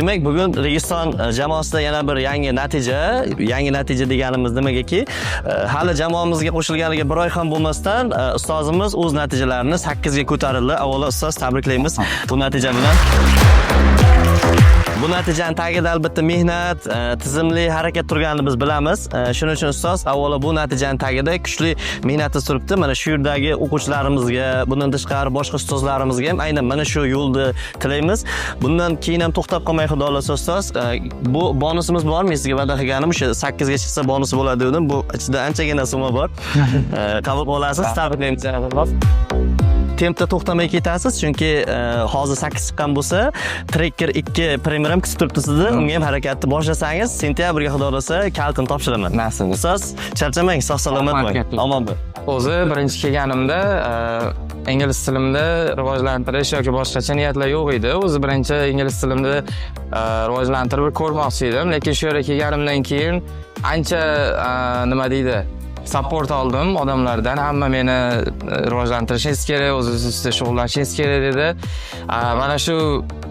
Demak, bugun Registon jamoasida yana bir yangi natija deganimiz nimagaki, hali jamoamizga qo'shilganiga 1 oy ham bo'lmasdan ustozimiz o'z natijalarini 8 ga ko'tarildi. Avvalo ustoz tabriklaymiz bu natija bilan. Bu natijani tagida albatta mehnat, tizimli harakat turganini biz bilamiz. Shuning uchun ustoz, avvalo bu natijani tagida kuchli mehnat turibdi. Mana shu yerdagi o'quvchilarimizga, bundan tashqari boshqa ustozlarimizga ham aynan mana shu yo'lni tilaymiz. Bundan keyin ham to'xtab qolmay xudo xolasa ustoz, bu bonusimiz bor. Men sizga va'da qilganim o'sha 8 ga chiqsa bonusi bo'ladi dedim. Bu ichida anchagina summa bor. Qabul qilasiz, tabriklaymiz. Tempda to'xtamay ketasiz, chunki hozir 8 chiqqan bo'lsa, Tracker 2 Premier ham kutib turibdi sizni. Unga ham harakatni boshlasangiz, sentyabrga xudo xolasa kaltini topshiraman. Nasib. Ustoz, charchamang, sog'-salomat bo'ling. Omon bo'ling. O'zi birinchi kelganimda ingliz tilimda rivojlantirish yoki boshqacha niyatlar yo'q edi. O'zi birinchi ingliz tilimda rivojlantirib ko'rmoqchi edim, lekin shu yerga kelganimdan keyin ancha nima deydi, support oldim odamlardan. Hamma meni rivojlantirishingiz kerak, o'zingiz ustida shug'ullanishingiz kerak dedi. Mana shu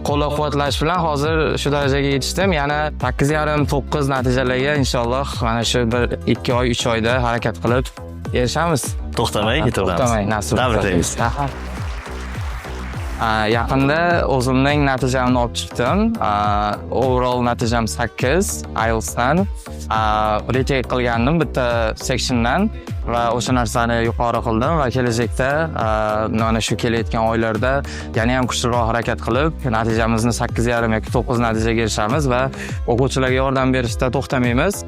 qo'llab-quvvatlash bilan hozir shu darajaga yetishdim. Yana 8,5-9 natijalarga inshaalloh mana shu 1-2 oy, 3 oyda harakat qilib erishamiz. To'xtamay ketaveramiz. To'xtamay, nasib. Tabriklaymiz. Yaqinda o'zimning natijamni olib chiqdim. Overall natijam 8 IELTSdan. Retake qilgandim bitta sectiondan va o'sha narsani yuqori qildim va kelajakda mana shu kelayotgan oylarda yana ham kuchliroq harakat qilib natijamizni 8,5 yoki 9 natijaga erishamiz va o'quvchilarga yordam berishda to'xtamaymiz.